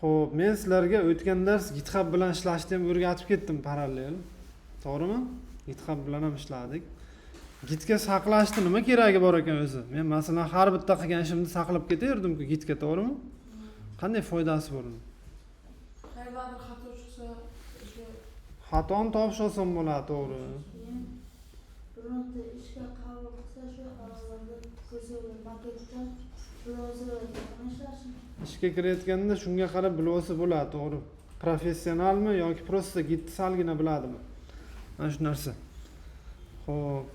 Xo'p, men sizlarga o'tgan dars GitHub bilan ishlashni ham o'rgatib ketdim parallel. To'g'rimi? GitHub bilan ham ishladik. Gitga saqlashni nima keragi bor ekan o'zi? Men masalan har bitta qilgan ishimni saqlab ketaverdim-ku Gitga, to'g'rimi? Qanday foydasi bor uni? Qayerdadir xato chiqsa, o'sha Xatoni topish oson bo'ladi, to'g'ri. Bironta ishga qabul qilsa, shu xabarlarda ko'rsatib modelda brauzer ishlashni. Ishga kirayotganda shunga qarab bilsa bo'ladi, to'g'ri. Professionalmi yoki prosta Gitni salgina biladimi? Mana shu narsa. Xo'p.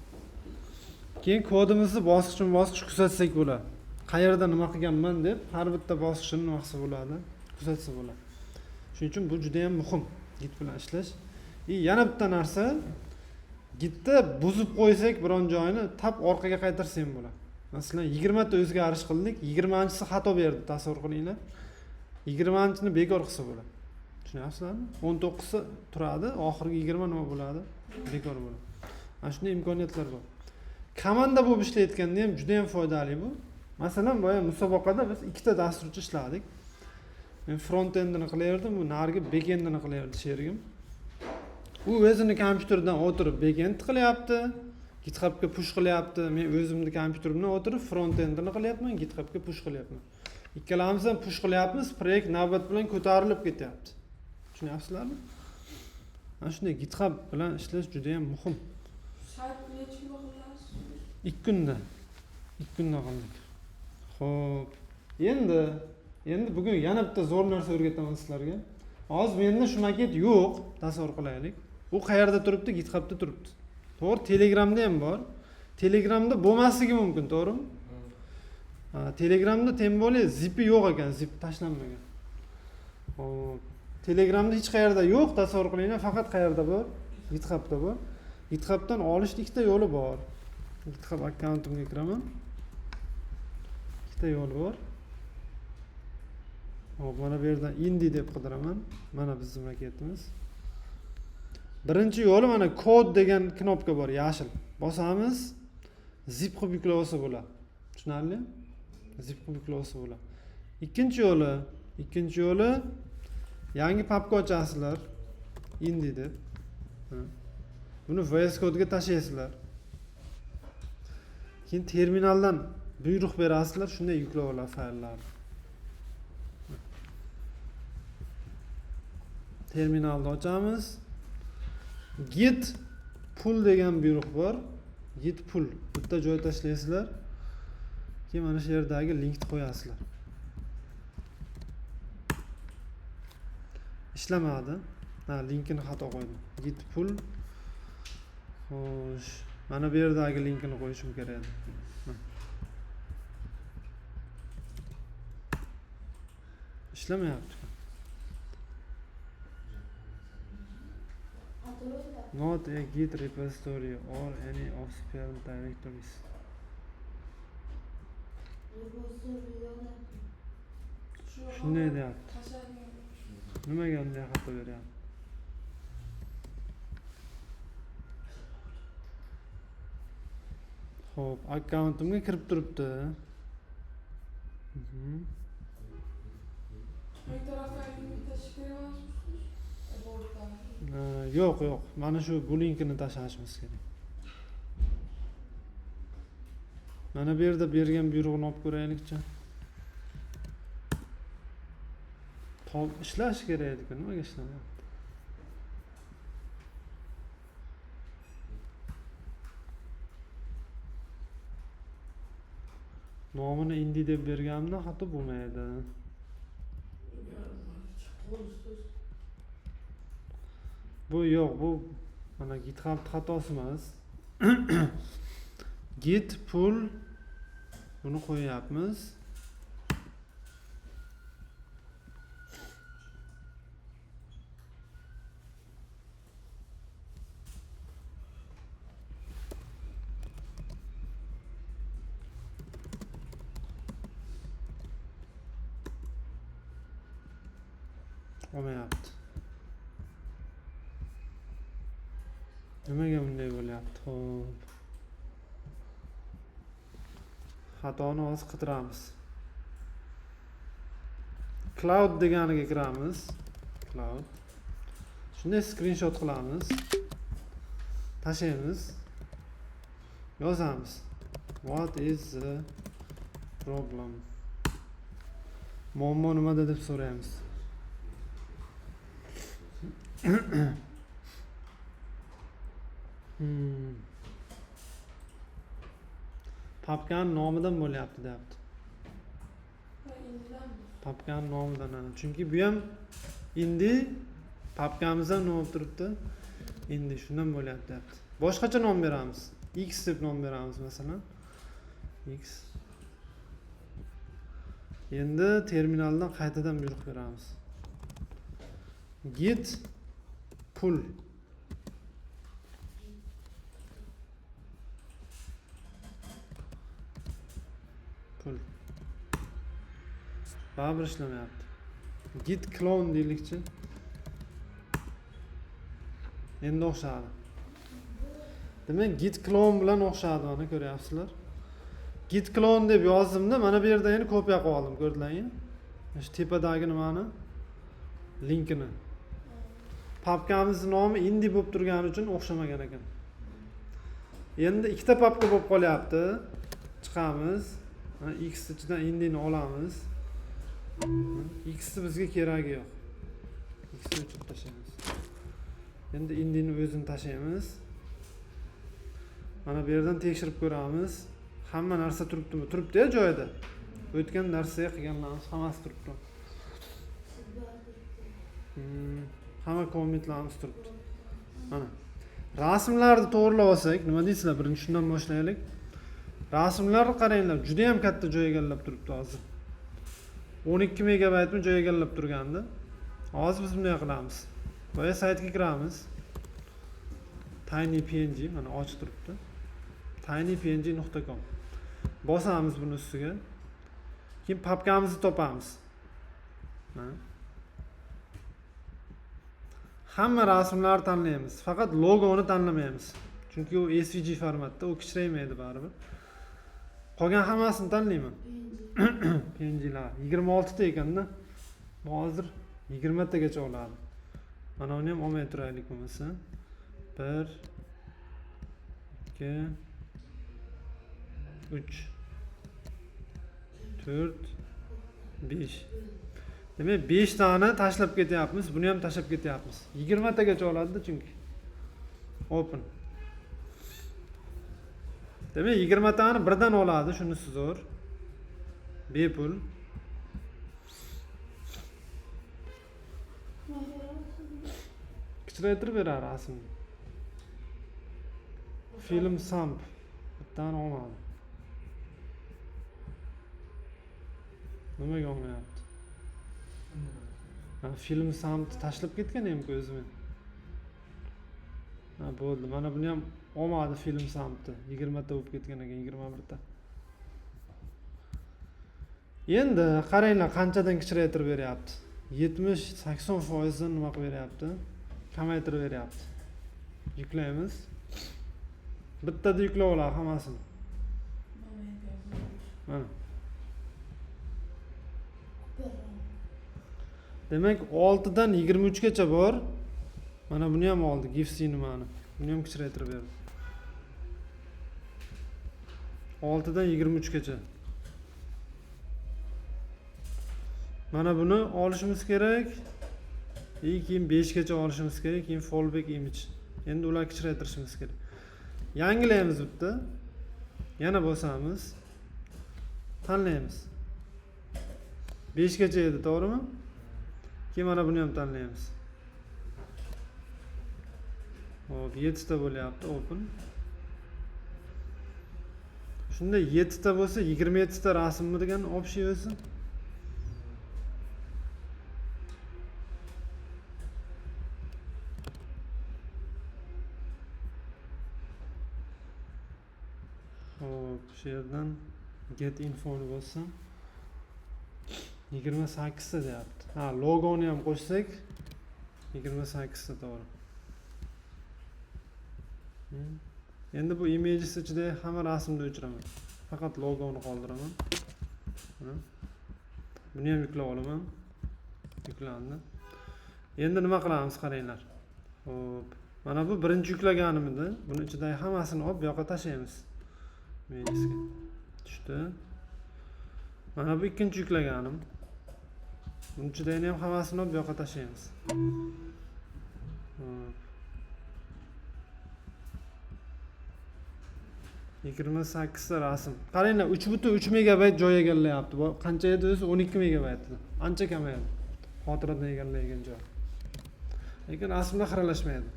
Keyin kodimizni bosqichma-bosqich kuzatsak bo'ladi. Qayerda nima qilganman deb har bitta bosqichini nima qilsa bo'ladi, kuzatsa bo'ladi. Shuning uchun bu juda ham muhim Git bilan ishlash. Yana bitta narsa, Gitda buzib qo'ysak biron joyini tap orqaga qaytarsak ham bo'ladi. Masalan, 20 ta o'zgarish qildik, 20-chisi xato berdi, tasavvur qilinglar. 20-chini bekor qilsa bo'ladi. Tushunyapsizlarmi? 19 turadi, oxirgi 20 nima bo'ladi? Bekor bo'ladi. Mana shunday imkoniyatlar bor. Komanda bo'lib ishlayotganda ham juda ham foydali bu. Masalan, boya musobaqada biz ikkita dasturchi ishladik. Men front-endini qilardim, bu narigi back-endini qilardi sherigim. U o'zini kompyuteridan o'tirib back-end qilyapti, GitHubga push qilyapti. Men o'zimni kompyuterimdan o'tirib front-endini qilyapman, GitHubga push qilyapman. Ikkalamiz ham push qilyapmiz, proyekt navbat bilan ko'tarilib ketyapti. Tushunyapsizlarmi? Mana shunday GitHub bilan ishlash juda ham muhim. sayt necha kun qilasiz? 2 kunda. 2 kunda qildik. Xo'p. Endi bugun yana bitta zo'r narsa o'rgataman sizlarga. Hozir menda shu maket yo'q, tasavvur qilaylik. U qayerda turibdi? GitHubda turibdi. To'g'ri, Telegramda ham bor. Telegramda bo'lmasligi mumkin, to'g'rimi? Telegramda tem более zipi yo'q ekan, zip tashlanmagan. Xo'p. Telegramda hech qayerda yo'q, tasavvur qilinglar, faqat qayerda bor? GitHubda bor. GitHubdan olishning ikkita yo'li bor. GitHub akkauntimga kiraman. Ikkita yo'l bor. Hop, mana bu yerdan indi deb qidiraman. Mana bizning maketimiz. Birinchi yo'li mana kod degan knopka bor, yashil. Bosamiz, zip qilib yuklab olsa bo'ladi. Tushunarli? Zip qilib yuklab olsa bo'ladi. Ikkinchi yo'li yangi papka ochasizlar. Indi deb. Buni VS Code'ga tashlaysizlar. Keyin terminaldan buyruq berasizlar, shunday yuklab oladi fayllarni. Terminalni ochamiz. Git pull degan buyruq bor. Git pull. Bitta joy tashlaysizlar. Keyin mana shu yerdagi linkni qo'yasizlar. Ishlamadi. Linkini xato qo'ydim. Git pull. Xo'sh, mana bu yerdagi linkini qo'yishim kerak edi. Ishlamayapti. Not a git repository or any of parent directories. Shunday deyapti. Nimaga unday xato beryapti? Xo'p, akkauntimga kirib turibdi. Yo'q. Mana shu bu linkini tashlashimiz kerak. Mana bu yerda bergan buyruqni olib ko'raylikchi. Ishlash kerak edi-ku, nimaga ishlamayapti? Nomini indi deb berganimda xato bo'lmaydi. Bu yo'q, bu mana GitHub xatosi emas. Git pull buni qo'yapmiz. Olmayapti. Nimaga bunday bo'lyapti? Xo'p. Xatoni hozir qidiramiz. cloud deganiga kiramiz. Cloud. Shunday screenshot qilamiz. Tashlaymiz. Yozamiz. What is the problem? Muammo nimada deb so'raymiz. Papkaning nomidan bo'lyapti, deyapti. Ha, indidanmi? Papkaning nomidan. Chunki bu ham indi papkamizdan nima bo'lib turibdi? Indi shundan bo'lyapti, deyapti. Boshqacha nom beramiz. X deb nom beramiz masalan. X. Endi terminaldan qaytadan buyruq beramiz. Git pull. Pull. Baribir ishlamayapti. Git clone deylikchi. Endi o'xshadi. Demak, git clone bilan o'xshadi, mana ko'ryapsizlar. Git clone deb yozdimda, mana bu yerda yana kopiya qilib oldim, ko'rdinglarmi? Shu tepadagi nimani? Linkini. Papkamizning nomi indi bo'lib turgani uchun o'xshamagan ekan. Endi ikkita papka bo'lib qolyapti. Chiqamiz. X ichidan indini olamiz. X bizga keragi yo'q. X ni o'chirib tashlaymiz. Endi indini o'zini tashlaymiz. Mana bu yerdan tekshirib ko'ramiz. Hamma narsa turibdimi? Turibdi-ya joyida. O'tgan narsaga qilganlarimiz hammasi turibdi. Hamma kommentlarimiz turibdi. Mana. Rasmlarni to'g'rilab olsak, nima deysizlar? Birinchi shundan boshlaylik. Rasmlarni qaranglar, juda ham katta joy egallab turibdi hozir. 12 megabaytni joy egallab turgandi. Hozir biz bunday qilamiz. Boya saytga kiramiz. tinypng mana ochiq turibdi. tinypng.com. Bosamiz buni ustiga. Keyin papkamizni topamiz. Mana. Hamma rasmlarni tanlaymiz. Faqat logoni tanlamaymiz. Chunki u SVG formatda, u kichraymaydi baribir. Qolgan hammasini tanlayman. PNGlar 26 ta ekanda. Hozir 20 tagacha oladi. Mana uni ham olmay turaylik bo'lmasa. 1 2 3 4 5. Demak 5 tani tashlab ketyapmiz, buni ham tashlab ketyapmiz. 20 tagacha oladi chunki. Open. Demak 20 tani birdan oladi, shunisi zo'r. Bepul. Kichiraytirib berar rasmni. Film samp. Bittani olmadi. Nimaga olmayapti? Film sampni tashlab ketgan ham o'zim. Bo'ldi. Mana buni ham olmadi film sampni. 20 ta bo'lib ketgan ekan, 21 ta. Endi qaranglar qanchadan kichraytirib beryapti. 70-80% dan nima qilib beryapti? Kamaytirib beryapti. Yuklaymiz. Bittada yuklab oladi hammasini. Mana. Demak 6 dan 23 gacha bor. Mana buni ham oldi, GIFC nimani. Buni ham kichraytirib berdi. 6 dan 23 gacha. Mana buni olishimiz kerak. Keyin 5 gacha olishimiz kerak, keyin fallback image. Endi ularni kichraytirishimiz kerak. Yangilaymiz bitta. Yana bosamiz. Tanlaymiz. 5 gacha edi, to'g'rimi? Keyin mana buni ham tanlaymiz. Hop, 7 ta bo'lyapti, open. Shunda 7 ta bo'lsa, 27 ta rasmmi degan общий o'zi. Hop, shu yerdan get info ni bossam 28 ta deyapti. Ha, logoni ham qo'shsak 28 ta to'g'ri. Endi bu images ichida hamma rasmni o'chiraman. Faqat logoni qoldiraman. Buni ham yuklab olaman. yuklandi. Endi nima qilamiz qaranglar. Xo'p. Mana bu birinchi yuklaganimiz edi. Buni ichidagi hammasini olib bu yoqqa tashlaymiz. Minusga. Tushdi. Mana bu ikkinchi yuklaganim. Bunun ichidagini ham hammasini olib bu yoqqa tashlaymiz. Hop. 28 ta rasm. Qaranglar 3.3 megabayt joy egallayapti. Bu qancha edi o'zi? 12 megabayt edi. Ancha kamaydi. Xotiradan egallaygan joy. Lekin rasmlar xiralashmaydi.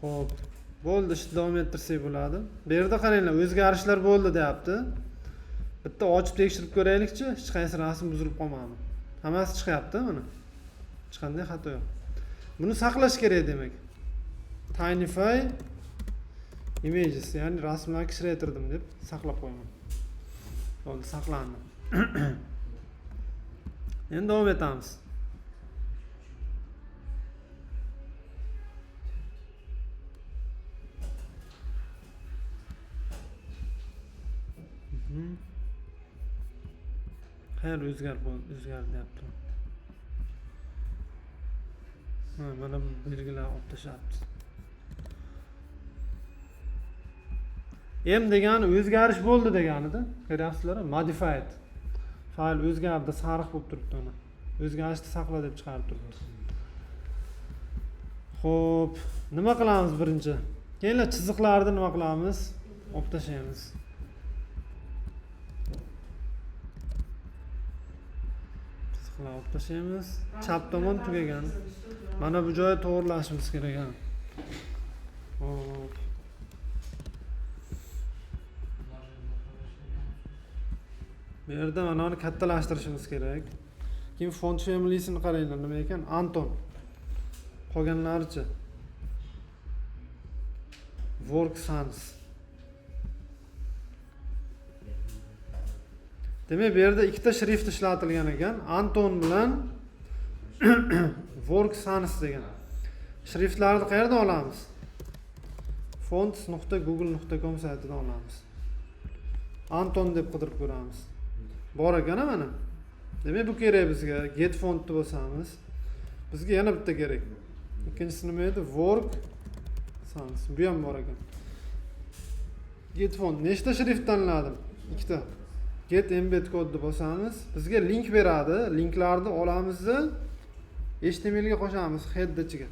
Xo'p. Bo'ldi, ishni davom ettirsak bo'ladi. Bu yerda qaranglar, o'zgarishlar bo'ldi deyapti. Bitta ochib tekshirib ko'raylikchi, hech qaysi rasm buzilib qolmadi. Hammasi chiqyapti mana. Hech qanday xato yo'q. Buni saqlash kerak demak. Tinify images, ya'ni rasmlarni kichraytirdim deb saqlab qo'yaman. Bo'ldi, saqlandi. Endi davom etamiz. Qayer o'zgardi deyapti. Mana bu belgilar olib tashlabdi. M degani o'zgarish bo'ldi deganida. Ko'ryapsizlar? Modified. Fayl o'zgardi, sariq bo'lib turibdi uni. O'zgarishni saqla deb chiqarib turibdi. Xo'p, nima qilamiz birinchi? Keyinlar chiziqlarni nima qilamiz? Olib tashlaymiz. Chiziqlarni olib tashlaymiz. Chap tomon tugagan. Mana bu joyni to'g'rilashimiz kerak ha. Hop. Bu yerda mana uni kattalashtirishimiz kerak. Keyin font familiesini qaranglar, nima ekan? Anton. Qolganlarichi? Work Sans. Demak, bu yerda ikkita shrift ishlatilgan ekan. Anton bilan Work Sans degan. Shriftlarni qayerdan olamiz? fonts.google.com saytidan olamiz. Anton deb qidirib ko'ramiz. Bor ekan mana. Demak, bu kerak bizga. Get fontni bosamiz. Bizga yana bitta kerak. Ikkinchisi nima edi? Work Sans. Bu ham bor ekan. Get font. Nechta shrift tanladim? Ikkita. Get embed kodni bosamiz. Bizga link beradi. Linklarni olamiz, HTML ga qo'shamiz head ichiga.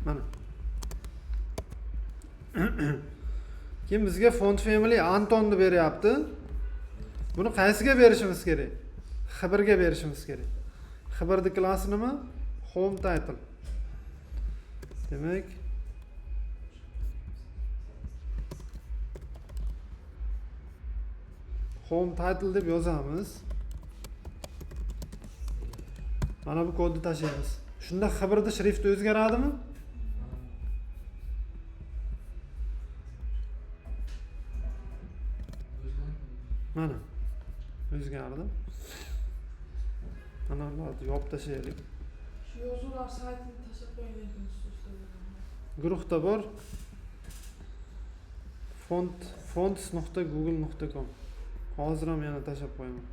Mana. Keyin bizga font family Anton deb beryapti. Buni qaysiga berishimiz kerak? Xabarga berishimiz kerak. Xabarning klassi nima? Home title. Demak, home title deb yozamiz. Mana bu kodni tashlaymiz. Shunda xabarda shrift o'zgaradimi? Mana o'zgardi. Mana ularni yopib tashlaylik. Shu yozuvlar saytini tashlab qo'ygan Guruhda bor. fonts.google.com. Hozir ham yana tashlab qo'yaman.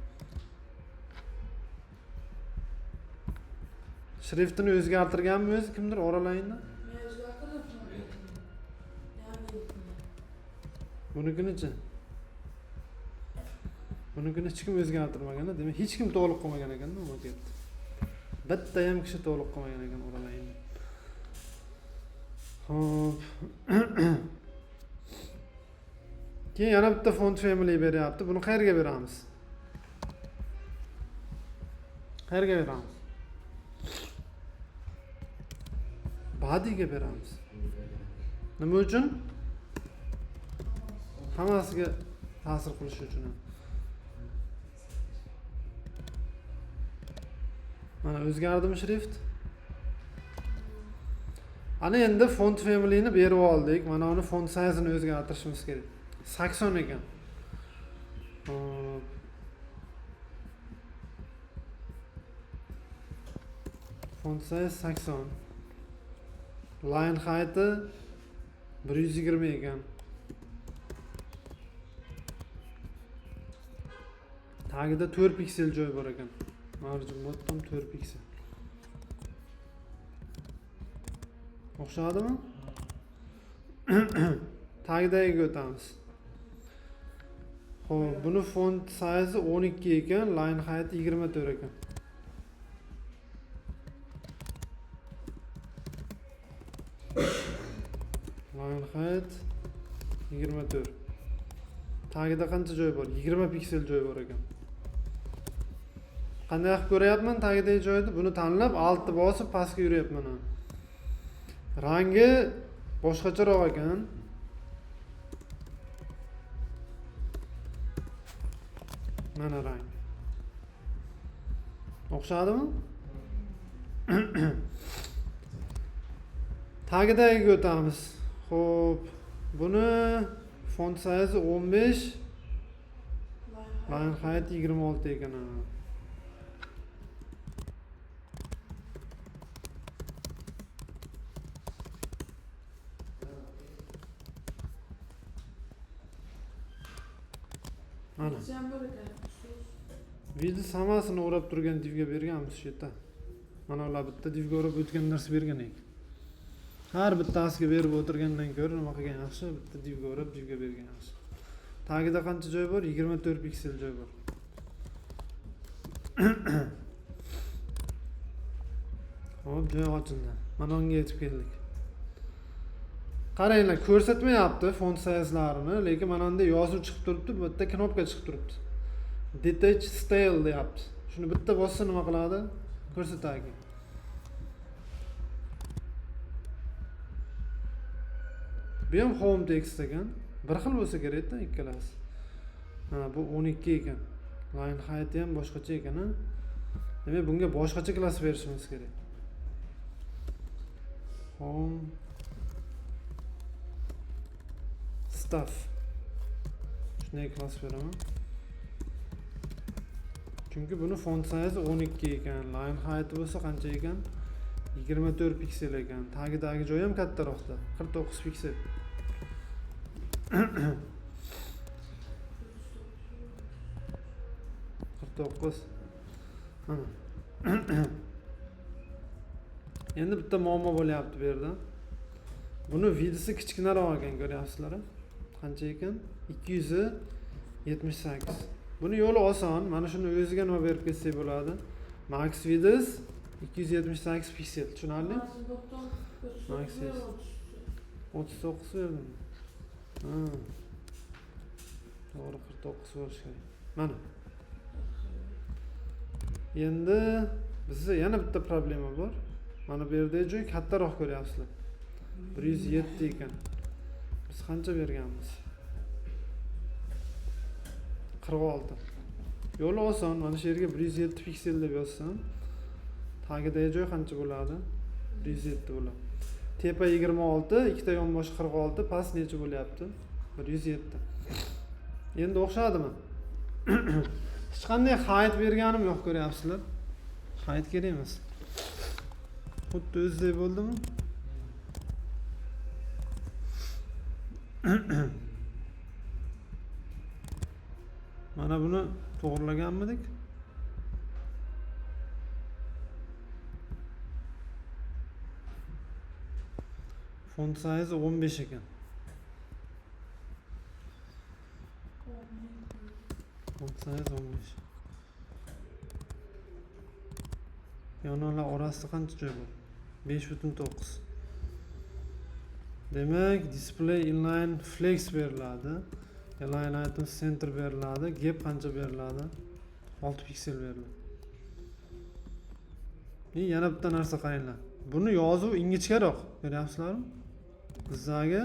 Shriftini o'zgartirganmi o'zi kimdir oralayinda? Men o'zgartirdim. Bunikini-chi? Bunikini hech kim o'zgartirmagan, demak hech kim to'liq qilmagan ekanda u maketni. Bitta ham kishi to'liq qilmagan ekan oralayinda. Xo'p. Keyin yana bitta font family beryapti. Buni qayerga beramiz? Qayerga beramiz? Body'ga beramiz. Nima uchun? Hammasiga ta'sir qilishi uchun. Mana o'zgardimi shrift? Ana endi font familyni berib oldik. Mana uni font size'ini o'zgartirishimiz kerak. 80 ekan. Font size 80. Line height 120 ekan. Tagida 4 piksel joy bor ekan. Margin mod ham 4 piksel. O'xshadimi? Tagidagiga o'tamiz. Xo'p, buni font size 12 ekan, line height 24 ekan. Line height 24. Tagida qancha joy bor? 20 piksel joy bor ekan. Qanday qilib ko'ryapman tagidagi joyni? Buni tanlab, altni bosib pastga yuryapman. Rangi boshqacharoq ekan. Mana rang. O'xshadimi? Tagidagiga o'tamiz. Xo'p, buni font size 15, line height 26 ekan. Mana. Sen böyle gel. Video hammasini o'rab turgan divga berganmiz shu yerda. Mana ular bitta divga o'rab o'tgan narsa bergan ekan. Har bittasiga berib o'tirgandan ko'ra nima qilgan yaxshi, bitta divga o'rab divga bergan yaxshi. Tagida qancha joy bor? 24 piksel joy bor. Hop, joy ochildi. Mana unga yetib keldik. Qaranglar, ko'rsatmayapti font sizelarini, lekin mana bunda yozuv chiqib turibdi, bu yerda knopka chiqib turibdi. Detach style deyapti. Shuni bitta bossa nima qiladi? Ko'rsatadi. Bu ham home text ekan. Bir xil bo'lsa kerak-da ikkalasi. Ha, bu 12 ekan. Line height ham boshqacha ekan, ha. Demak, bunga boshqacha klass berishimiz kerak. Home stuff. Shunday klass beraman. Chunki buni font size 12 ekan, line height bo'lsa qancha ekan? 24 piksel ekan. Tagidagi joyi ham kattaroqda, 49 piksel. Mana. Endi bitta muammo bo'lyapti bu yerda. Buni videosi kichkinaroq ekan, ko'ryapsizlar? Qancha ekan? 278. Buni yo'li oson. Mana shuni o'ziga nima berib ketsak bo'ladi? Max videos 278 piksel. Tushunarli? Max 39 verdim. Ha. To'g'ri, 49 bo'lish kerak. Mana. Endi bizda yana bitta problema bor. Mana bu yerdagi joy kattaroq ko'ryapsizlar. 107 ekan. Biz qancha berganmiz? 46. Yo'li oson. Mana shu yerga 107 piksel deb yozsam, tagidagi joy qancha bo'ladi? 107 bo'ladi. Tepa 26, ikkita yonbosh 46, past necha bo'lyapti? 107. Endi o'xshadimi? Hech qanday height berganim yo'q, ko'ryapsizlar. Height kerak emas. Xuddi o'zidek bo'ldimi? Mana buni to'g'rilaganmidik? Font size 15 ekan. Font size 15. Yonoqlar orasida qancha joy bor? 5.9. Demak, display inline flex beriladi. Align item center beriladi. Gap qancha beriladi? 6 piksel beriladi. Yana bitta narsa qaranglar. Buni yozuv ingichkaroq, ko'ryapsizlarmi? Bizlarga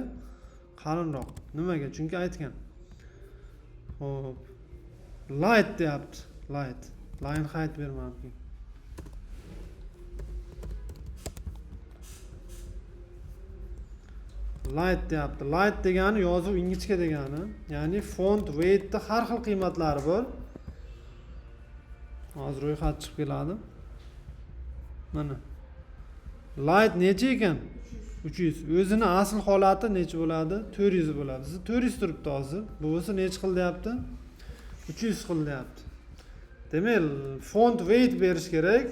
qalinroq. Nimaga? Chunki aytgan. Xo'p. Light deyapti. Light. Line height bermabdi. Light deyapti. Light degani yozuv ingichka degani. Ya'ni font weight'da har xil qiymatlari bor. Hozir ro'yxat chiqib keladi. Mana. Light necha ekan? 300. O'zini asl holati necha bo'ladi? 400 bo'ladi. Siz 400 turibdi hozir. Bu bo'lsa necha qil deyapti? 300 qil deyapti. Demek font weight berish kerak.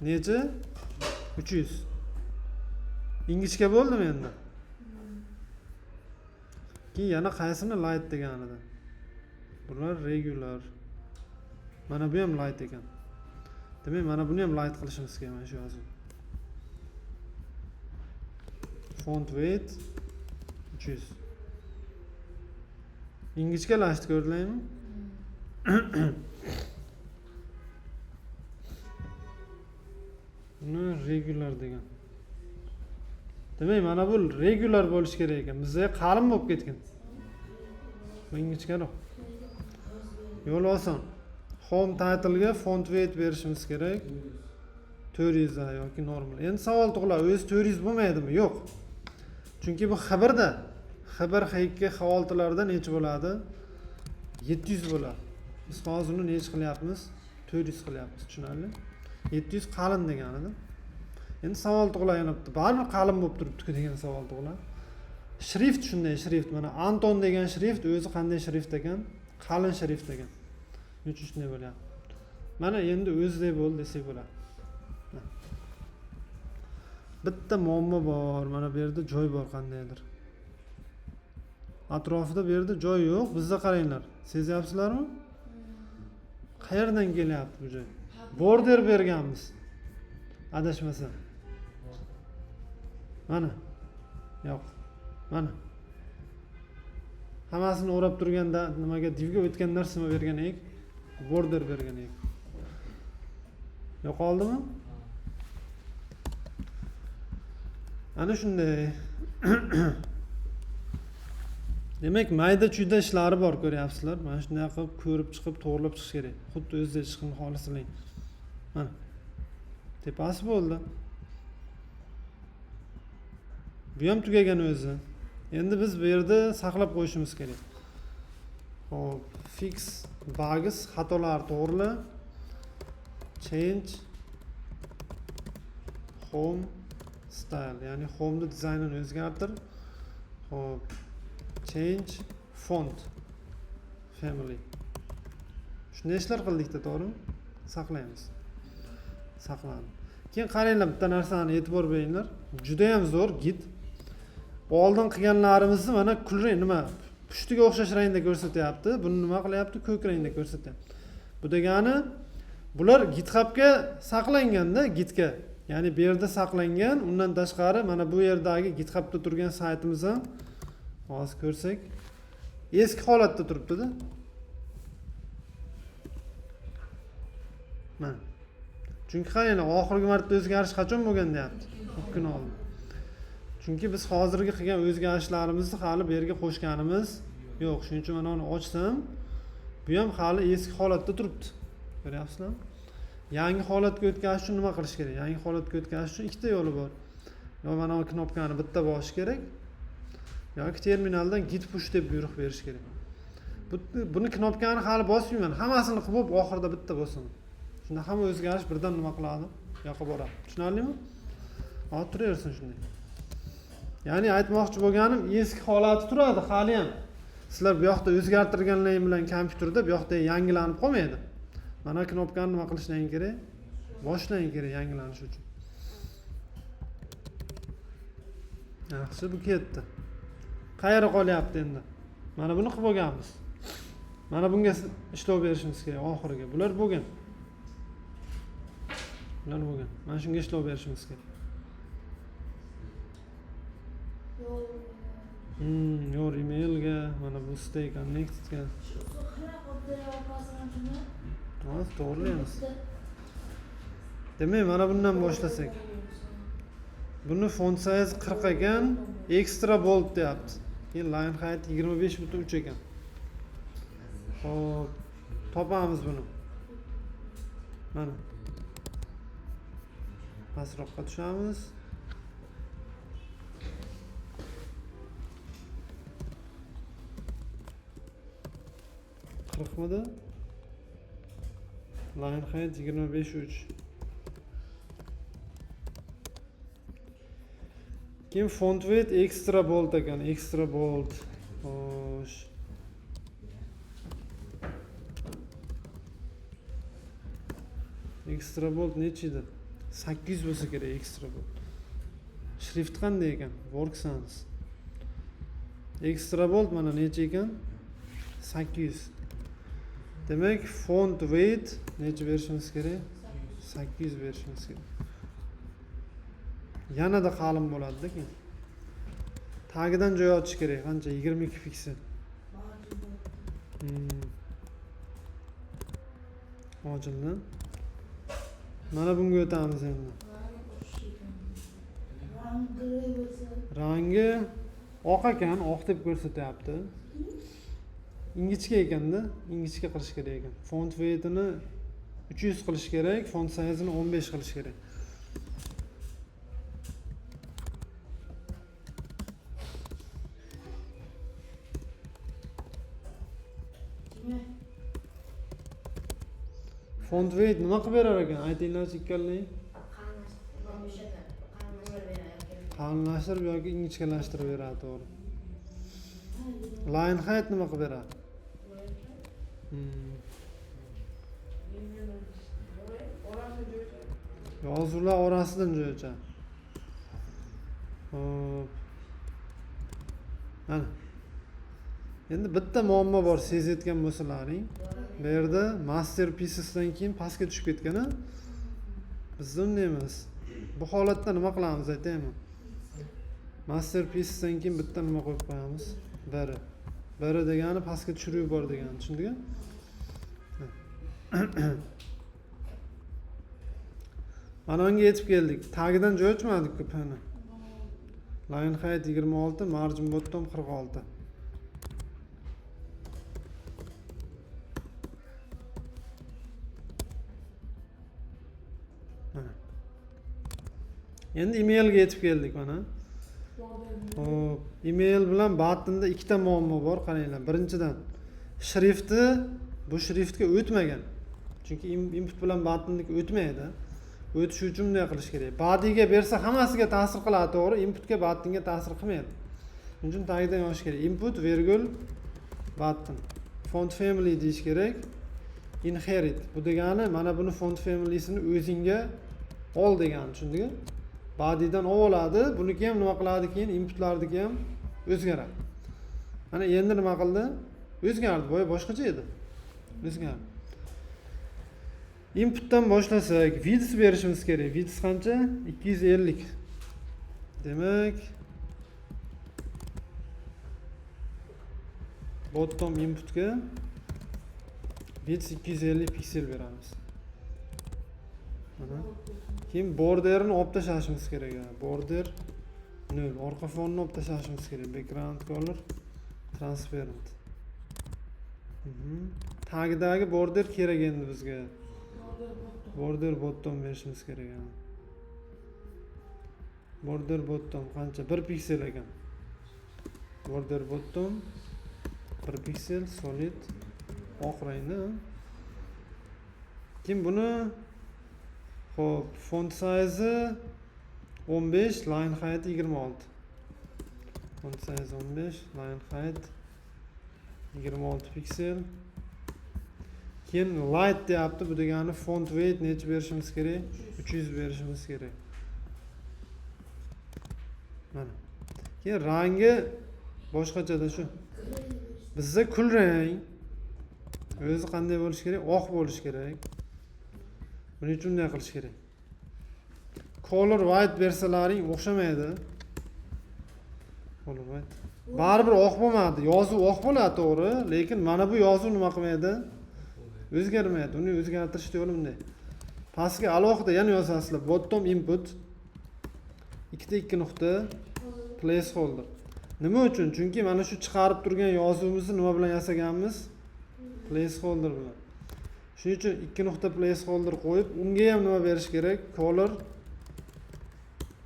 Necha? 300. Ingichka bo'ldimi endi? Keyin yana qaysini light deganida? Bular regular. Mana bu ham light ekan. Demak, mana buni ham light qilishimiz kerak mana shu yozuv. Font weight 300. Ingichkalashdi, ko'rdingizmi? Buni regular degan. Demak, mana bu regular bo'lish kerak ekan. Bizga qalin bo'lib ketgan. Bu ingichkaroq. Yo'l oson. Home title ga font weight berishimiz kerak. 400 da yoki normal. Endi savol tug'iladi, o'zi 400 bo'lmaydimi? Yo'q. Chunki bu xabarda xabar H2 H6larda necha bo'ladi? 700 bo'ladi. Biz hozir uni necha qilyapmiz? 400 qilyapmiz, tushunarli? 700 qalin deganida. Endi savol tug'iladi, baribir qalin bo'lib turibdi degan savol tug'iladi. Shrift shunday, shrift mana Anton degan shrift o'zi qanday shrift ekan? Qalin shrift ekan. Nechun shunday bo'lyapti? Mana endi o'zidek bo'ldi desak bo'ladi. Bitta muammo bor. Mana bu yerda joy bor qandaydir. Atrofida bu yerda joy yo'q. Bizda qaranglar. Sezyapsizlarmi? Qayerdan kelyapti bu joy? Border berganmiz. Adashmasam. Mana. Yo'q. Mana. Hammasini o'rab turganda nimaga divga o'tgan narsani bergan edik? Border bergan edik. Yo'qoldimi? Ana shunday. Demak, mayda-chuyda ishlari bor, ko'ryapsizlar. Mana shunday qilib ko'rib chiqib, to'g'rilab chiqish kerak. Xuddi o'zidek chiqishni xohlasizlar. Mana. Tepasi bo'ldi. Bu ham tugagan o'zi. Endi biz bu yerda saqlab qo'yishimiz kerak. Xo'p, fix bugs, xatolar to'g'rila. Change home style, ya'ni home dizaynini o'zgartir. Xo'p, change font family. Shunday ishlar qildik-da, to'g'rimi? Saqlaymiz. Saqlandi. Keyin qaranglar, bitta narsani e'tibor beringlar. Juda ham zo'r git. Oldin qilganlarimizni mana kulrang nima pushtiga o'xshash rangda ko'rsatyapti. Buni nima qilyapti? Ko'k rangda ko'rsatyapti. Bu degani bular GitHubga saqlanganda, gitga, ya'ni bu yerda saqlangan. Undan tashqari mana bu yerdagi GitHubda turgan saytimiz ham hozir ko'rsak eski holatda turibdi-da. Mana. Chunki qaranglar, oxirgi marta o'zgarish qachon bo'lgan deyapti? 2 kun oldin. Chunki biz hozirgi qilgan o'zgarishlarimizni hali bu yerga qo'shganimiz yo'q. Shuning uchun mana uni ochsam, bu ham hali eski holatda turibdi. Ko'ryapsizlarmi? Yangi holatga o'tkazish uchun nima qilish kerak? Yangi holatga o'tkazish uchun ikkita yo'li bor. Yo mana bu knopkani bitta bosish kerak, yoki terminaldan git push deb buyruq berish kerak. Buni knopkani hali bosmayman. Hammasini qilib oxirida bitta bo'lsin. Shunda hamma o'zgarish birdan nima qiladi? Yoqqa boradi. Tushunarlimi? Hozir turaversin shunday. Ya'ni aytmoqchi bo'lganim, eski holati turadi hali ham. Sizlar bu yoqda o'zgartirganlaring bilan kompyuterda bu yoqda yangilanib qolmaydi. Mana knopkani nima qilishlaring kerak? Boshlaring kerak yangilanish uchun. Yaxshi, bu ketdi. Qayerga qolyapti endi? Mana buni qilib bo'lganmiz. Mana bunga ishlov berishimiz kerak oxiriga. Bular bo'lgan. Bular bo'lgan. Mana shunga ishlov berishimiz kerak. Your emailga, mana bu stay connectedga. Hozir to'g'rilaymiz. Demak, mana bundan boshlasak. Buni font size 40 ekan, extra bold deyapti. Keyin line height 25.3 ekan. Xo'p, topamiz buni. Mana. Pastroqqa tushamiz. Qirqmidi? Line height 25.3. Keyin font weight extra bold ekan, extra bold. Xo'sh. Extra bold necha edi? 800 bo'lsa kerak extra bold. Shrift qanday ekan? Worksans. Extra bold mana necha ekan? 800. Demak, font weight necha berishimiz kerak? 800 berishimiz kerak. Yanada qalin bo'ladi-da keyin. Tagidan joy ochish kerak. Qancha? 22 piksel. Hojildan. Mana bunga o'tamiz endi. Rangi oq ekan, oq deb ko'rsatyapti. Ingichka ekanda, ingichka qilish kerak ekan. Font weight'ini 300 qilish kerak, font size'ini 15 qilish kerak. Font weight nima qilib berar ekan? Aytinglarchi ikkalanglar. Qalinlashtirib yoki ingichkalashtirib beradi, to'g'ri. Line height nima qilib beradi? Yozuvlar orasidan joy ochadi. Xo'p. Mana. Endi bitta muammo bor, sezayotgan bo'lsalaring. Bu yerda masterpieces'dan keyin pastga tushib ketgan-a? Biz unday emas. Bu holatda nima qilamiz aytaymi? Masterpieces'dan keyin bitta nima qo'yib qo'yamiz? Biri degani pastga tushirib yubor degani, tushundingmi? Mana bunga yetib keldik. Tagidan joy ochmadik-ku pana. Line height 26, margin bottom 46. Endi emailga yetib keldik mana. Xo'p, email bilan buttonda ikkita muammo bor, qaranglar. Birinchidan shrifti bu shriftga o'tmagan. Chunki input bilan buttonniki o'tmaydi. O'tish uchun bunday qilish kerak. Body'ga bersa hammasiga ta'sir qiladi, to'g'ri? Inputga buttonga ta'sir qilmaydi. Shuning uchun tagidan yozish kerak. Input virgul button. Font family deyish kerak. Inherit. Bu degani mana buni font family'sini o'zingga ol degani, tushundingmi? Body'dan oladi, buniki ham nima qiladi keyin inputlarniki ham o'zgaradi. Mana endi nima qildi? O'zgardi, boya boshqacha edi. O'zgardi. Inputdan boshlasak, width berishimiz kerak. Width qancha? 250. Demak, bottom inputga width 250 piksel beramiz. Mana. Keyin borderni olib tashlashimiz kerak. Border 0. Orqa fonni olib tashlashimiz kerak. Background color transparent. Tagidagi border kerak endi bizga. Border bottom berishimiz kerak. Border bottom qancha? 1 piksel ekan. Border bottom 1 piksel solid oq rangda. Keyin buni Xo'p, font size 15, line height 26. Font size 15, line height 26 piksel. Keyin light deyapti, bu degani font weight necha berishimiz kerak? 300 berishimiz kerak. Mana. Keyin rangi boshqachada shu. Bizda kul rang o'zi qanday bo'lishi kerak? Oq bo'lishi kerak. Buning uchun bunday qilish kerak. Color white bersalaring o'xshamaydi. Color white. Baribir oq bo'lmadi. Yozuv oq bo'ladi, to'g'ri, lekin mana bu yozuv nima qilmaydi? O'zgarmaydi. Uni o'zgartirish yo'li bunday. Pastga alohida yana yozasizlar. Bottom input 2 nuqta placeholder. Nima uchun? Chunki mana shu chiqarib turgan yozuvimizni nima bilan yasaganmiz? Placeholder bilan. Shuning uchun 2 nuqta placeholder qo'yib, unga ham nima berish kerak? Color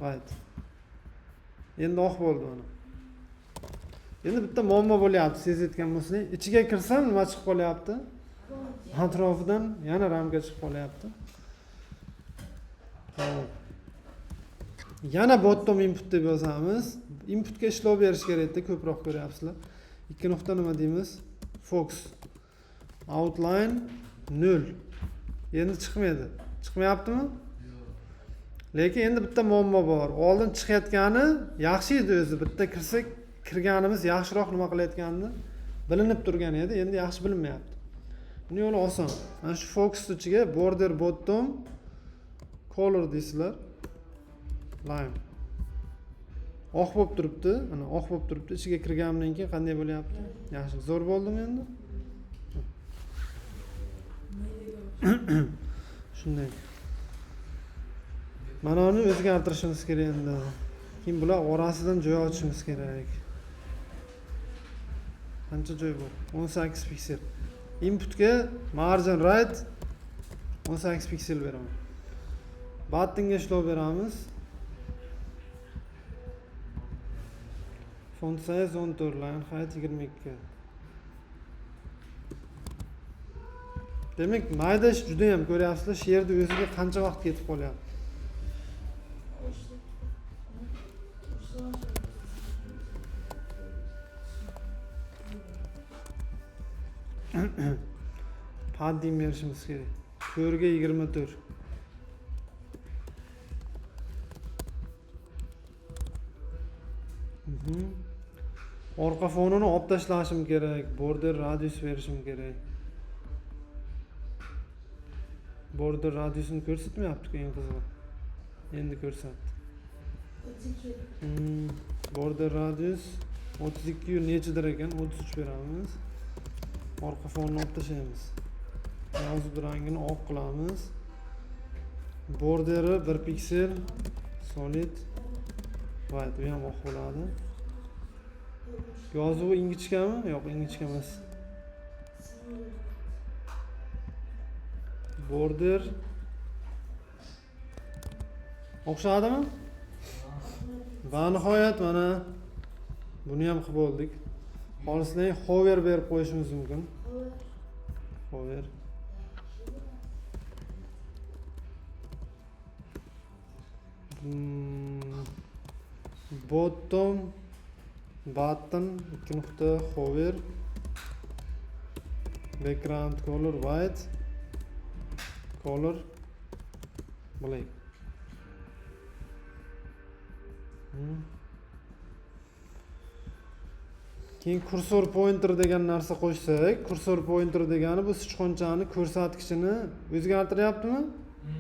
white. Endi oq bo'ldi mana. Endi bitta muammo bo'lyapti, sezayotgan bo'lsangiz, ichiga kirsam nima chiqib qolyapti? Atrofidan yana ramka chiqib qolyapti. Yana bottom input deb yozamiz. Inputga ishlov berish kerakda, ko'proq ko'ryapsizlar. 2 nuqta nima deymiz? Fox. Outline 0. Endi chiqmaydi. Chiqmayaptimi? Lekin endi bitta muammo bor. Oldin chiqayotgani yaxshi edi o'zi. Bitta kirsak, kirganimiz yaxshiroq nima qilayotganini bilinib turgan edi. Endi yaxshi bilinmayapti. Buni yo'li oson. Mana shu focus ichiga border bottom color deysizlar. Line. Oq bo'lib turibdi. Mana oq bo'lib turibdi. Ichiga kirganimdan keyin qanday bo'lyapti? Yaxshi. Zo'r bo'ldimi endi? Shunday. Mana uni o'zgartirishimiz kerak endi. Keyin bular orasidan joy ochishimiz kerak. Qancha joy bor? 18 piksel. Inputga margin right 18 piksel beraman. Buttonga ishlov beramiz. Font size 14, line height 22. Demak, mayda ish juda ham ko'ryapsizlar, shu yerda o'ziga qancha vaqt ketib qolyapti. Padding berishimiz kerak. 4 ga 24. Orqa fonini olib tashlashim kerak. Border radius berishim kerak. Border radiusini ko'rsatmayapti-ku eng qizig'i. Endi ko'rsatdi. Border radius 32 nechidir ekan? 33 beramiz. Orqa fonni olib tashlaymiz. Yozuv rangini oq qilamiz. Borderi 1 piksel solid white, bu ham oq bo'ladi. Yozuvi ingichkami? Yo'q, ingichka emas. Border o'xshadimi? Va nihoyat mana buni ham qilib bo'ldik. Xolisdan hover berib qo'yishimiz mumkin. Hover. Bottom button 2 nuqta hover. Background color white. Color black. Keyin kursor pointer degan narsa qo'shsak, kursor pointer degani bu sichqonchani ko'rsatkichini o'zgartiryaptimi?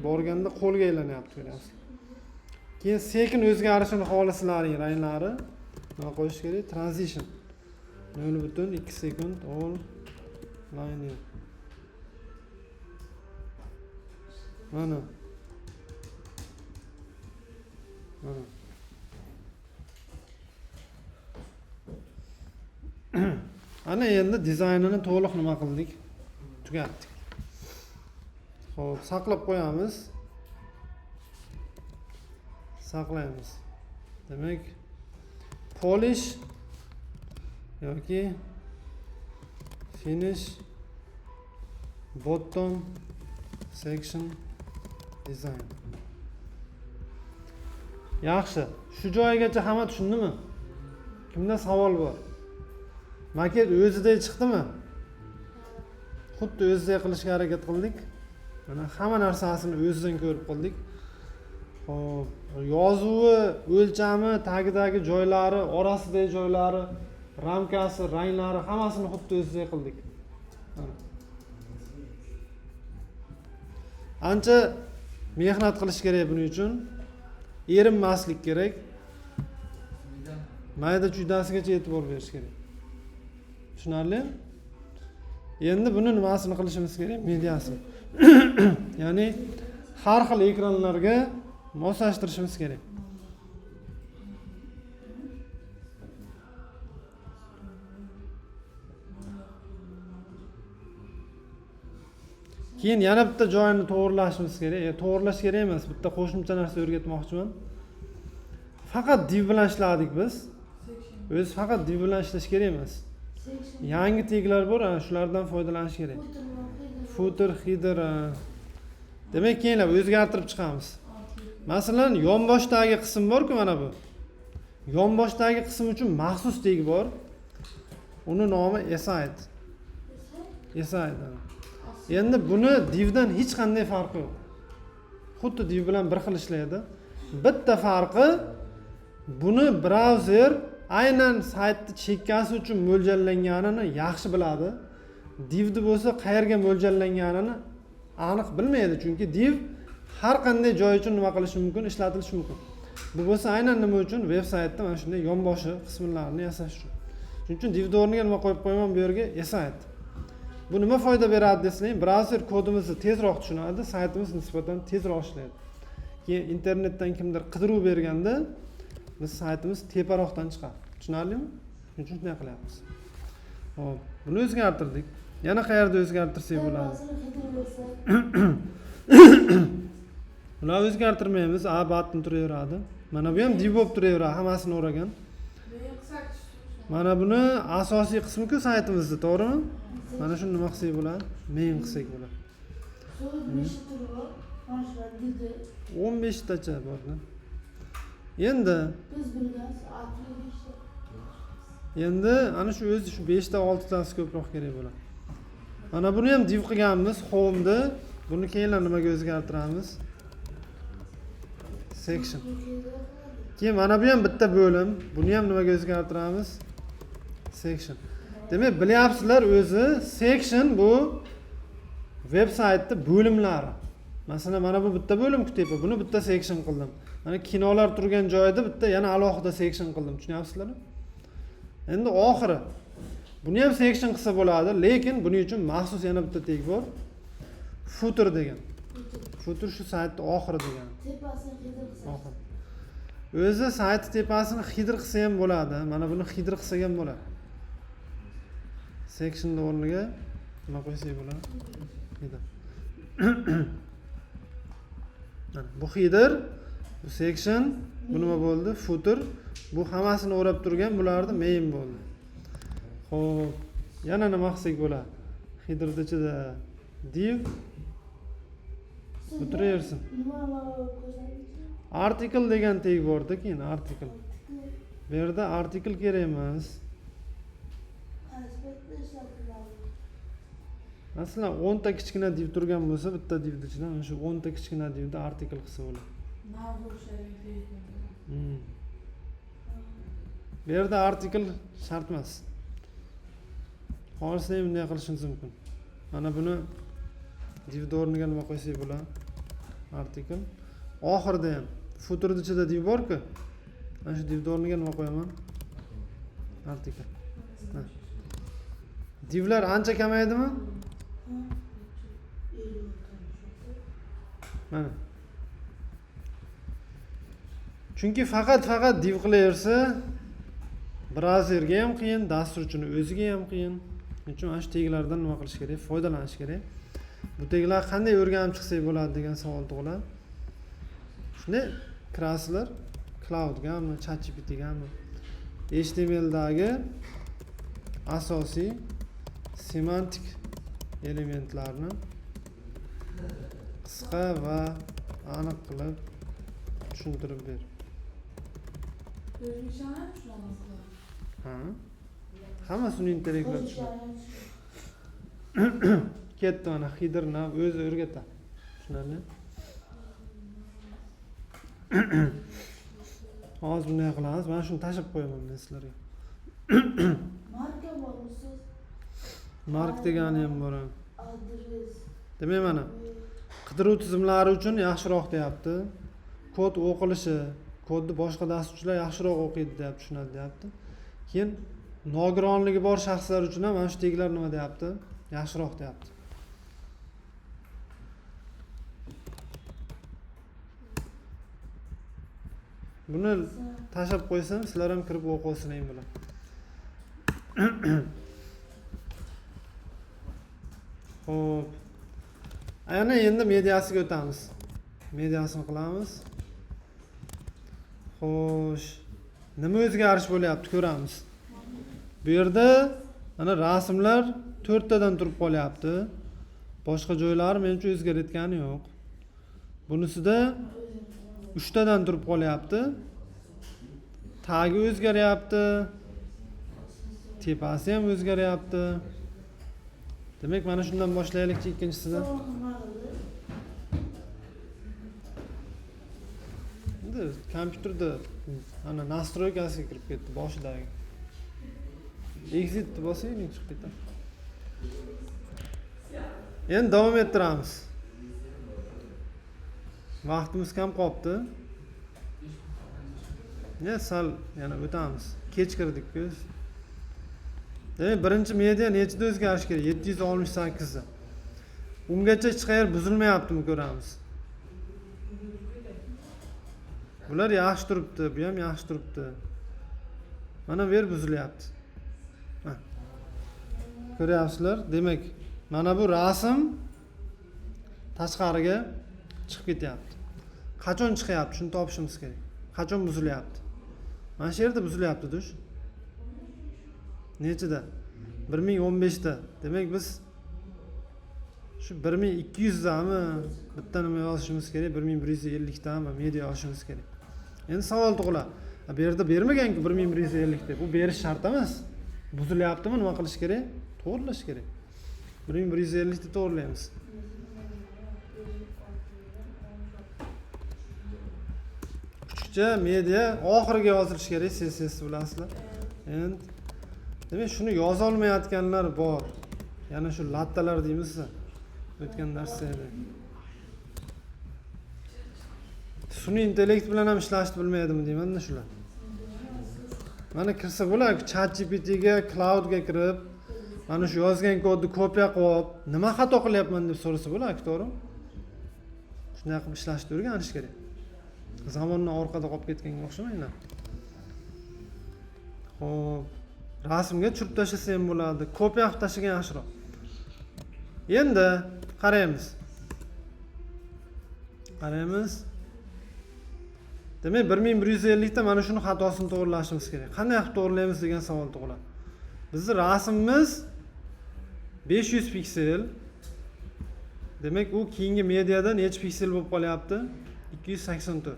Borganda qo'lga aylanyapti, ko'ryapsiz. Keyin sekin o'zgarishini xohlaslaring ranglari nima qo'yish kerak? Transition 0.2 sekund all line. Mana. Mana. Ana endi dizaynini to'liq nima qildik? Tugatdik. Xo'p, saqlab qo'yamiz. Saqlaymiz. Demak, polish yoki finish bottom section design. Yaxshi. Shu joyigacha hamma tushundimi? Kimda savol bor? Maket o'ziday chiqdimi? Xuddi o'ziday qilishga harakat qildik. Mana hamma narsasini o'zidan ko'rib qildik. Xo'p, yozuvi, o'lchami, tagidagi joylari, orasidagi joylari, ramkasi, ranglari hammasini xuddi o'ziday qildik. Ancha mehnat qilish kerak buning uchun. Erinmaslik kerak. Mayda chuydasigacha e'tibor berish kerak. Tushunarli? Endi buni nimasini qilishimiz kerak? Mediasini. Ya'ni har xil ekranlarga moslashtirishimiz kerak. Keyin yana bitta joyini to'g'rilashimiz kerak. To'g'rilash kerak emas, bitta qo'shimcha narsa o'rgatmoqchiman. Faqat div bilan ishladik biz. O'zi faqat div bilan ishlash kerak emas. Yangi teglar bor, shulardan foydalanish kerak. Footer, header. Demak, keyinlab o'zgartirib chiqamiz. Masalan, yonboshdagi qism bor-ku mana bu. Yonboshdagi qism uchun maxsus teg bor. Uni nomi aside. Aside. Endi buni divdan hech qanday farqi yo'q. xuddi div bilan bir xil ishlaydi. Bitta farqi buni brauzer aynan saytni chekkasi uchun mo'ljallanganini yaxshi biladi. Divni bo'lsa qayerga mo'ljallanganini aniq bilmaydi, chunki div har qanday joy uchun nima qilishi mumkin, ishlatilishi mumkin. Bu bo'lsa aynan nima uchun? Veb saytda mana shunday yonboshi qismlarini yasash uchun. Shuning uchun divni o'rniga nima qo'yib qo'yaman bu yerga esayt. Bu nima foyda beradi desang, brauzer kodimizni tezroq tushunadi, saytimiz nisbatan tezroq ishlaydi. Keyin internetdan kimdir qidiruv berganda biz saytimiz teparoqdan chiqadi. Tushunarlimi? Shuning uchun shunday qilyapmiz. Xo'p, buni o'zgartirdik. Yana qayerda o'zgartirsak bo'ladi? Ular o'zgartirmaymiz, a button turaveradi. Mana bu ham div bo'lib turaveradi, hammasini o'ragan. Mana buni asosiy qismi-ku saytimizda, to'g'rimi? Mana shuni nima qilsak bo'ladi? Main qilsak bo'ladi. 15 tacha borda. Endi ana shu o'zi shu 5 ta 6 tasi ko'proq kerak bo'ladi. Mana buni ham div qilganmiz, home'da. Buni keyinlar nimaga o'zgartiramiz? Section. Keyin mana bu ham bitta bo'lim. Buni ham nimaga o'zgartiramiz? Section. Demak, bilyapsizlar, o'zi section bu veb saytda bo'limlari. Masalan, mana bu bitta bo'lim-ku tepa. Buni bitta section qildim. Mana kinolar turgan joyda bitta yana alohida section qildim. Tushunyapsizlarmi? Endi oxiri buni ham section qilsa bo'ladi, lekin buning uchun maxsus yana bitta tag bor. Footer degan. Footer shu saytning oxiri degani. Tepasini header qilsa. O'zi sayt tepasini header qilsa ham bo'ladi. Mana buni header qilsa ham bo'ladi. Section o'rniga nima qo'ysak bo'ladi? Header. Mana bu header, bu section, bu nima bo'ldi? Footer. Bu hammasini o'rab turgan bularni main bo'ldi. Xo'p, yana nima qilsak bo'ladi? Headerning ichida div o'tiraversin. Article degan tag borda, keyin article. Bu yerda article kerak emas. Masalan, 10 ta kichkina div turgan bo'lsa, bitta divning ichida mana shu 10 ta kichkina divni article qilsa bo'ladi. Bu yerda article shart emas. Xohlasa ham bunday qilishingiz mumkin. Mana buni div o'rniga nima qo'ysak bo'ladi? Article. Oxirida ham footerning ichida div bor-ku. Mana shu div o'rniga nima qo'yaman? Article. Divlar ancha kamaydimi? Mana. Chunki faqat div qilaversa, brauzerga ham qiyin, dasturchining o'ziga ham qiyin. Shuning uchun ana shu taglardan nima qilish kerak? Foydalanish kerak. Bu taglar qanday o'rganib chiqsak bo'ladi degan savol tug'iladi. Shunday kirasizlar Cloudgami, ChatGPTgami. HTMLdagi asosiy semantik elementlarni qisqa va aniq qilib tushuntirib ber. Ha? Hammasini interaktiv tushunadi. Ketdi mana headerni o'zi o'rgatadi. Tushunarli? Hozir bunday qilamiz. Mana shuni tashib qo'yaman men sizlarga. Marka bormisiz? Mark degani ham bor. Adres. Demak mana qidiruv tizimlari uchun yaxshiroq deyapti. Kod o'qilishi, kodni boshqa dasturchilar yaxshiroq o'qiydi deyapti, tushunadi deyapti. Keyin nogironligi bor shaxslar uchun ham mana shu taglar nima deyapti? Yaxshiroq deyapti. Buni tashab qo'ysam, sizlar ham kirib o'qib olsang bo'ladi. Xo'p. Ana endi mediasiga o'tamiz. Mediasini qilamiz. Xo'sh. Nima o'zgarish bo'lyapti ko'ramiz. Bu yerda mana rasmlar 4 tadan turib qolyapti. Boshqa joylari menimcha o'zgarayotgani yo'q. Bunisida 3 tadan turib qolyapti. Tagi o'zgaryapti. Tepasi ham o'zgaryapti. Demak, mana shundan boshlaylikchi ikkinchisidan. kompyuterda ana настройкasiga kirib ketdi boshidagi. Exitni bosing, chiqib ketadi. Endi davom ettiramiz. Vaqtimiz kam qolibdi. Ne sal yana o'tamiz. Kech kirdik-ku. Demak, birinchi media nechida o'zgarish kerak? 768 da. Ungacha hech qayer buzilmayaptimi ko'ramiz. Bular yaxshi turibdi, bu ham yaxshi turibdi. Mana bu yer buzilyapti. Ko'ryapsizlar? Demak, mana bu rasm tashqariga chiqib ketyapti. Qachon chiqyapti? Shuni topishimiz kerak. Qachon buzilyapti? Mana shu yerda buzilyapti dush. Nechida? 1015 da. Demak biz shu 1200 dami bitta nima yozishimiz kerak, 1150 dami media olishimiz kerak. Endi savol tug'iladi. Bu yerda bermagan-ku 1150 deb. Bu berish shart emas. Buzilyaptimi, nima qilish kerak? To'g'rilash kerak. 1150 ni to'g'rilaymiz. Kuchukcha media oxiriga yozilishi kerak, siz bilasizlar. Endi demak shuni yoza olmayotganlar bor. Yana shu lattalar deymiz. O'tgan darsda. Sun'iy intellekt bilan ham ishlashni bilmaydimi deyman-da shular. Mana kirsa bo'ladi, ChatGPT ga, Cloud ga kirib, mana shu yozgan kodni kopiya qilib, nima xato qilyapman deb so'rasa bo'ladi, to'g'rimi? Shunday qilib ishlashni o'rganish kerak. Zamondan orqada qolib ketganga o'xshamaydi. Xo'p, rasmga tushirib tashlasa ham bo'ladi, kopiya qilib tashlagan yaxshiroq. Endi qaraymiz. Demak, 1150 da mana shuni xatosini to'g'rilashimiz kerak. Qanday qilib to'g'rilaymiz degan savol tug'iladi. Bizning rasmimiz 500 piksel. Demak, u keyingi mediada necha piksel bo'lib qolyapti? 284.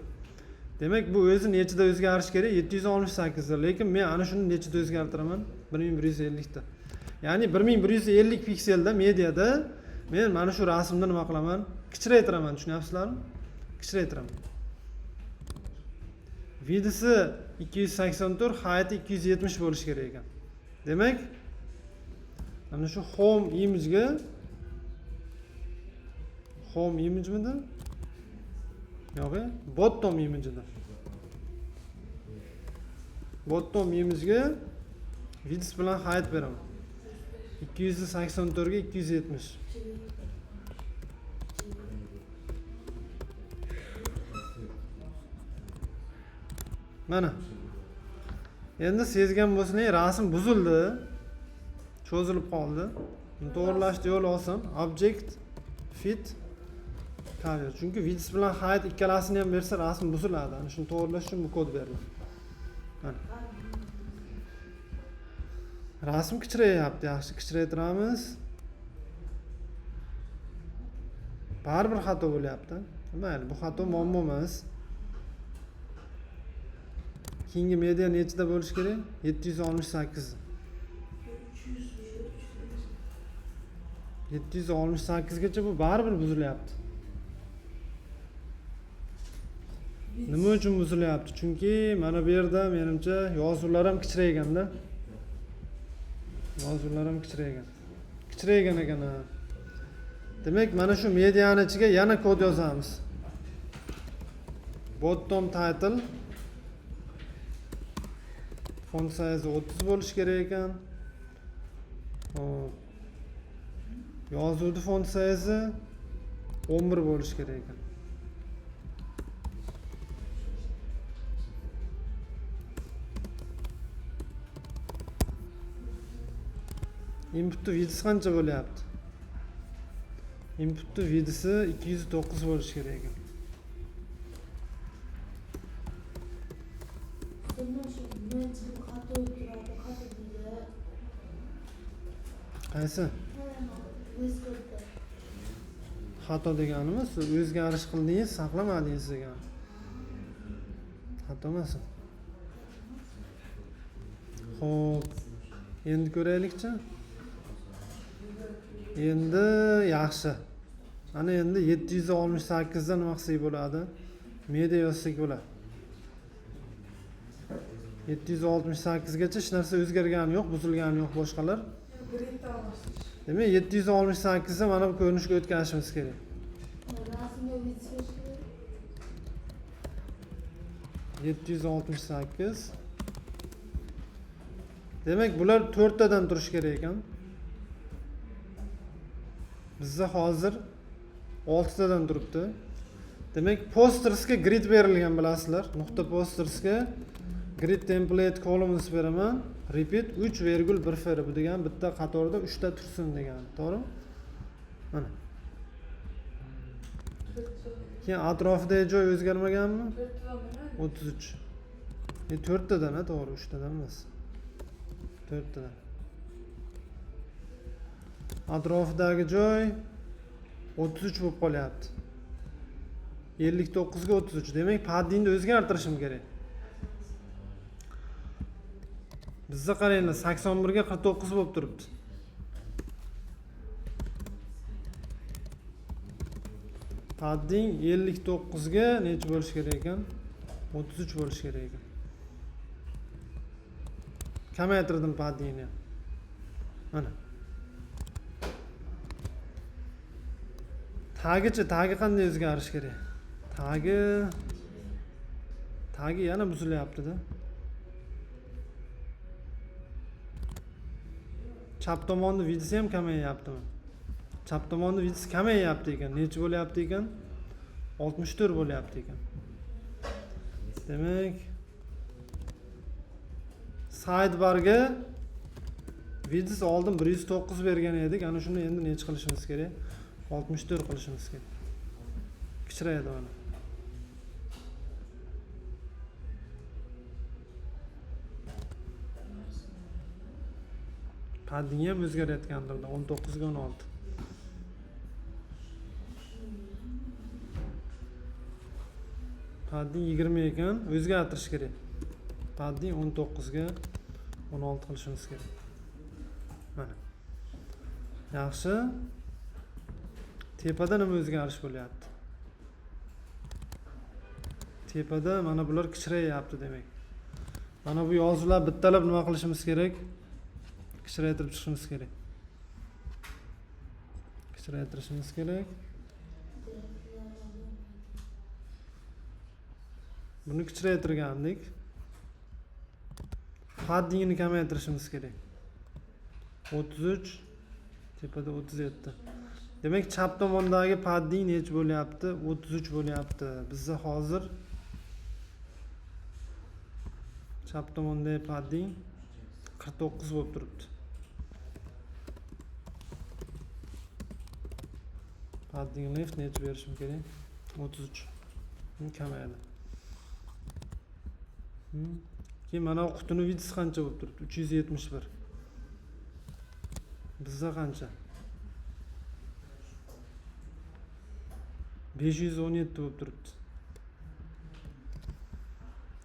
Demak, bu o'zi nechida o'zgarish kerak? 768 da. Lekin men ana shuni nechida o'zgartiraman? 1150 da. Ya'ni 1150 pikselda mediada men mana shu rasmni nima qilaman? Kichraytiraman, tushunyapsizlarmi? Kichraytiraman. Vidisi 284, heighti 270 bo'lishi kerak ekan. Demak, mana shu home image midi? Yo'q, bottom image'dir. Bottom image'ga vidis bilan height beraman. 284 ga 270. Mana. Endi sezgan bo'lsangiz, rasm buzildi. Cho'zilib qoldi. To'g'rilashni yo'l olsam, object fit cover. Chunki vidis bilan height ikkalasini ham bersa, rasm buziladi. Ana shuni to'g'rilash uchun bu kod beriladi. Mana. Rasm kichrayapti, yaxshi kichraytiramiz. Baribir xato bo'lyapti. Mayli, bu xato muammo emas. Keyingi media nechida bo'lishi kerak? 768. 768 gacha bu baribir buzilyapti. Nima uchun buzilyapti? Chunki mana bu yerda menimcha yozuvlar ham kichrayganda. Yozuvlar ham kichragan. Kichragan ekan. Demak, mana shu mediani ichiga yana kod yozamiz. Bottom title font size 30 bo'lishi kerak ekan. Hop. Yozuvni font size 11 bo'lishi kerak ekan. Input vidisi qancha bo'lyapti? Input vidisi 209 bo'lishi kerak ekan. Qaysi? Xato deganimiz o'zgarish qildingiz, saqlamadingiz degan. Xato emas. Xo'p, endi ko'raylikchi. Endi yaxshi. Ana endi 768 dan nima qilsak bo'ladi? Media yozsak bo'ladi. 768 gacha hech narsa o'zgargani yo'q, buzilgani yo'q boshqalar. Gridda olasiz. Demak, 768 ni mana bu ko'rinishga o'tkazishimiz kerak. Rasmga video kerak. 768. Demak, bular 4 tadan turish kerak ekan. Bizda hozir 6 tadan turibdi. Demak, postersga grid berilgan bilasizlar. Nuqta postersga grid template columns beraman. Repeat 3,1 fer bu degan bitta qatorda 3 ta tursin degan. To'g'rimi? Mana. Keyin atrofidagi joy o'zgarmaganmi? 33. 4 tadan, to'g'ri, 3 tadan emas. 4 tadan. Atrofidagi joy 33 bo'lib qolyapti. 59 ga 33. Demak, paddingni o'zgartirishim kerak. Bizda qaranglar, 81 ga 49 bo'lib turibdi. Padding 59 ga necha bo'lish kerak ekan? 33 bo'lish kerak ekan. Kamaytirdim paddingni. Mana. Tagi qanday o'zgarish kerak? Tagi yana buzilyapti-da. Chap tomonni videosi ham kamayyaptimi? Chap tomonni videosi kamayyapti ekan. Necha bo'lyapti ekan? 64 bo'lyapti ekan. Demak, sidebarga videosi oldin 109 bergan edik. Ana shuni endi necha qilishimiz kerak? 64 qilishimiz kerak. Kichrayadi mana. Padding ham o'zgarayotgandir, 19 ga 16. Padding 20 ekan, o'zgartirish kerak. Padding 19 ga 16 qilishimiz kerak. Mana. Yaxshi. Tepada nima o'zgarish bo'lyapti? Tepada mana bular kichrayapti demak. Mana bu yozuvlar bittalab nima qilishimiz kerak? Kichraytirib chiqishimiz kerak. Kichraytirishimiz kerak. Buni kichraytirgandik. Paddingni kamaytirishimiz kerak. 33, tepada 37. Demak, chap tomondagi padding necha bo'lyapti? 33 bo'lyapti. Bizda hozir chap tomondagi padding 49 bo'lib turibdi. Padding left necha berishim kerak? 33. Kamayadi. Keyin mana qutini videosi qancha bo'lib turibdi? 371. Bizda qancha? 517 bo'lib turibdi.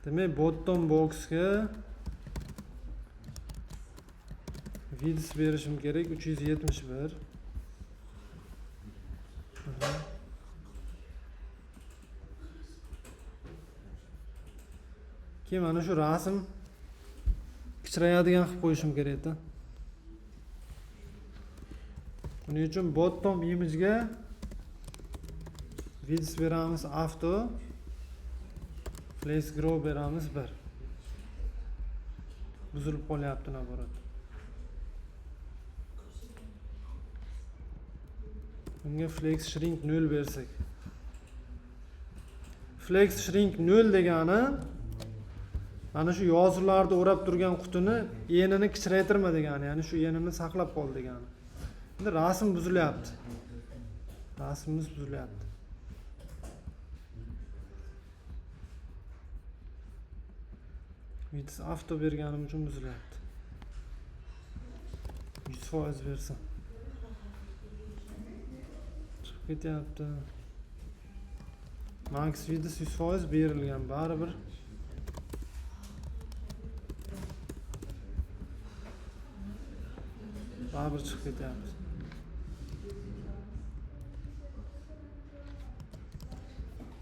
Demak, bottom boxga videos berishim kerak 371. Keyin mana shu rasm kichrayadigan qilib qo'yishim kerak-da. Buning uchun bottom image-ga videos beramiz auto, flex grow beramiz 1. Buzilib qolyapti naborat. Bunga flex shrink 0 bersak. Flex shrink 0 degani ana shu yozuvlarni o'rab turgan qutini enini kichraytirma degani, ya'ni shu enini saqlab qol degani. Endi rasm buzilyapti. Rasmimiz buzilyapti. Videos avto berganim uchun buzilyapti. 100% bersa. Chiqib ketyapti. Max videos 100% berilgan, baribir. Baribir chiqib ketyapti.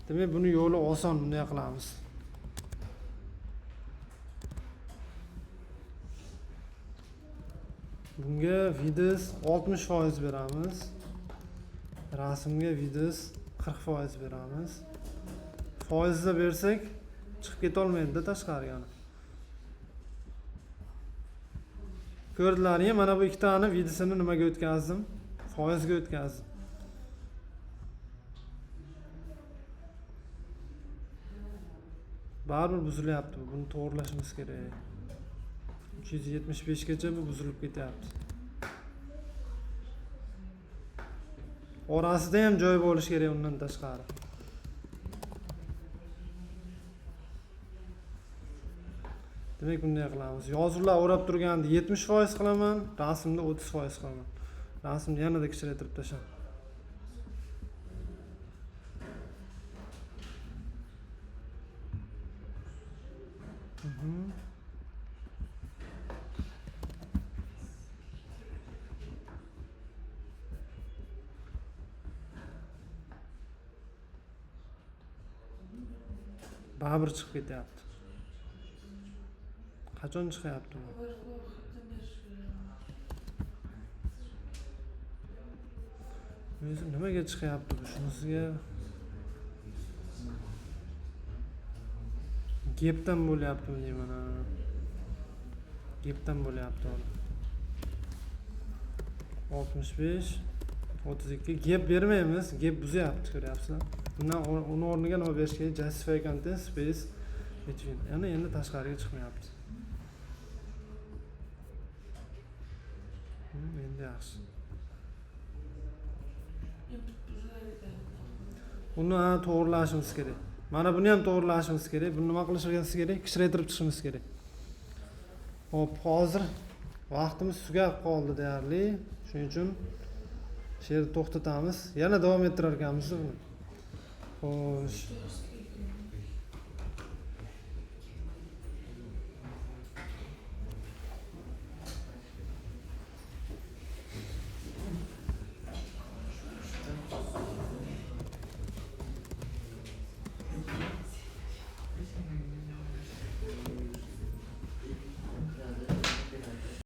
Demak, buni yo'li oson, bunday qilamiz. Bunga vidiz 60% beramiz. Rasmga vidiz 40% beramiz. Foizda bersak chiqib keta olmaydi-da tashqariga. Yani. Ko'rdilar-ku, mana bu ikkitani vidisini nimaga o'tkazdim? Foizga o'tkazdim. Baribir buzilyapti. Buni to'g'rilashimiz kerak. 375 gacha bu buzilib ketyapti. Orasida ham joy bo'lishi kerak undan tashqari. Demak, bunday qilamiz. Yozuvlar o'rab turganda 70% qilaman, rasmda 30% qilaman. Rasmni yanada kichraytirib tashladim. Baribir chiqib ketyapti. Qachon chiqyapti bu? Bir vaqtdan beri O'zi nimaga chiqyapti bu? Shunisiga gapdan bo'lyaptimi deyman. Gapdan bo'lyapti uni. 65 32 gap bermaymiz, gap buzyapti, ko'ryapsizlar. Bundan uni o'rniga nima berish kerak? Justify content space between. Yana endi tashqariga chiqmayapti. Endi yaxshi. Buni to'g'rilashimiz kerak. Mana buni ham to'g'rilashimiz kerak. Buni nima qilishimiz kerak? Kichraytirib chiqishimiz kerak. Xo'p, hozir vaqtimiz tugab qoldi deyarli. Shuning uchun she'rni to'xtatamiz. Yana davom ettirar ekanmiz buni. Xo'sh.